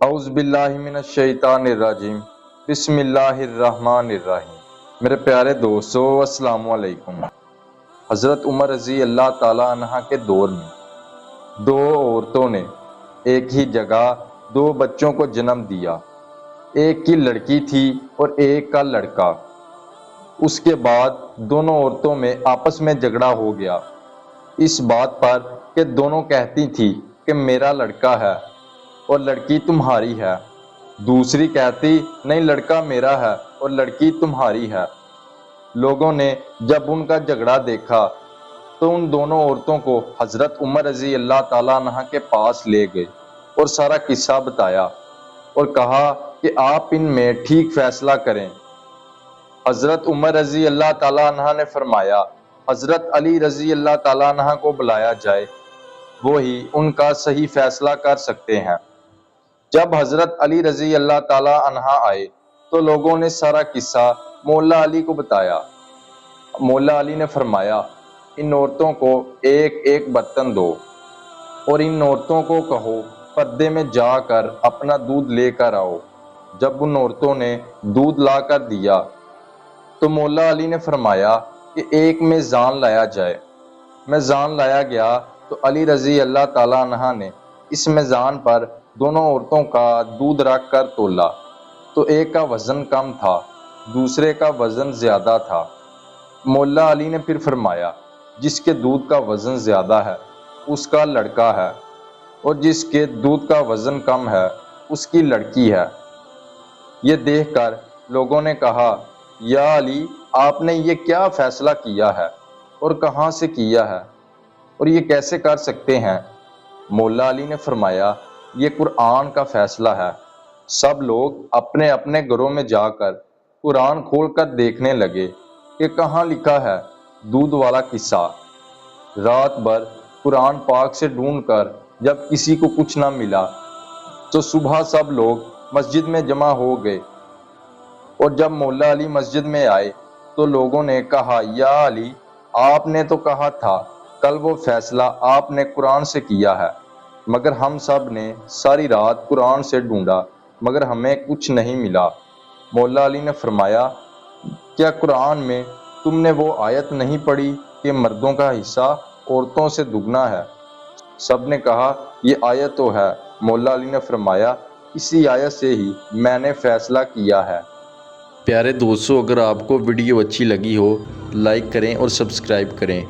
اعوذ باللہ من الشیطان الرجیم بسم اللہ الرحمن الرحیم۔ میرے پیارے دوستو السلام علیکم۔ حضرت عمر رضی اللہ تعالیٰ عنہ کے دور میں دو عورتوں نے ایک ہی جگہ دو بچوں کو جنم دیا۔ ایک کی لڑکی تھی اور ایک کا لڑکا۔ اس کے بعد دونوں عورتوں میں آپس میں جھگڑا ہو گیا اس بات پر کہ دونوں کہتی تھی کہ میرا لڑکا ہے اور لڑکی تمہاری ہے، دوسری کہتی نہیں لڑکا میرا ہے اور لڑکی تمہاری ہے۔ لوگوں نے جب ان کا جھگڑا دیکھا تو ان دونوں عورتوں کو حضرت عمر رضی اللہ تعالیٰ عنہ کے پاس لے گئے اور سارا قصہ بتایا اور کہا کہ آپ ان میں ٹھیک فیصلہ کریں۔ حضرت عمر رضی اللہ تعالیٰ عنہ نے فرمایا حضرت علی رضی اللہ تعالیٰ عنہ کو بلایا جائے، وہی ان کا صحیح فیصلہ کر سکتے ہیں۔ جب حضرت علی رضی اللہ تعالیٰ عنہ آئے تو لوگوں نے سارا قصہ مولا علی کو بتایا۔ مولا علی نے فرمایا ان عورتوں کو ایک ایک برتن دو اور ان عورتوں کو کہو پردے میں جا کر اپنا دودھ لے کر آؤ۔ جب ان عورتوں نے دودھ لا کر دیا تو مولا علی نے فرمایا کہ ایک میزان لایا جائے۔ میزان لایا گیا تو علی رضی اللہ تعالیٰ عنہ نے اس میزان پر دونوں عورتوں کا دودھ رکھ کر تولا تو ایک کا وزن کم تھا، دوسرے کا وزن زیادہ تھا۔ مولا علی نے پھر فرمایا جس کے دودھ کا وزن زیادہ ہے اس کا لڑکا ہے اور جس کے دودھ کا وزن کم ہے اس کی لڑکی ہے۔ یہ دیکھ کر لوگوں نے کہا یا علی آپ نے یہ کیا فیصلہ کیا ہے اور کہاں سے کیا ہے اور یہ کیسے کر سکتے ہیں؟ مولا علی نے فرمایا یہ قرآن کا فیصلہ ہے۔ سب لوگ اپنے اپنے گھروں میں جا کر قرآن کھول کر دیکھنے لگے کہ کہاں لکھا ہے دودھ والا قصہ۔ رات بھر قرآن پاک سے ڈھونڈ کر جب کسی کو کچھ نہ ملا تو صبح سب لوگ مسجد میں جمع ہو گئے اور جب مولا علی مسجد میں آئے تو لوگوں نے کہا یا علی آپ نے تو کہا تھا کل وہ فیصلہ آپ نے قرآن سے کیا ہے، مگر ہم سب نے ساری رات قرآن سے ڈھونڈا مگر ہمیں کچھ نہیں ملا۔ مولا علی نے فرمایا کیا قرآن میں تم نے وہ آیت نہیں پڑھی کہ مردوں کا حصہ عورتوں سے دگنا ہے؟ سب نے کہا یہ آیت تو ہے۔ مولا علی نے فرمایا اسی آیت سے ہی میں نے فیصلہ کیا ہے۔ پیارے دوستو اگر آپ کو ویڈیو اچھی لگی ہو لائک کریں اور سبسکرائب کریں۔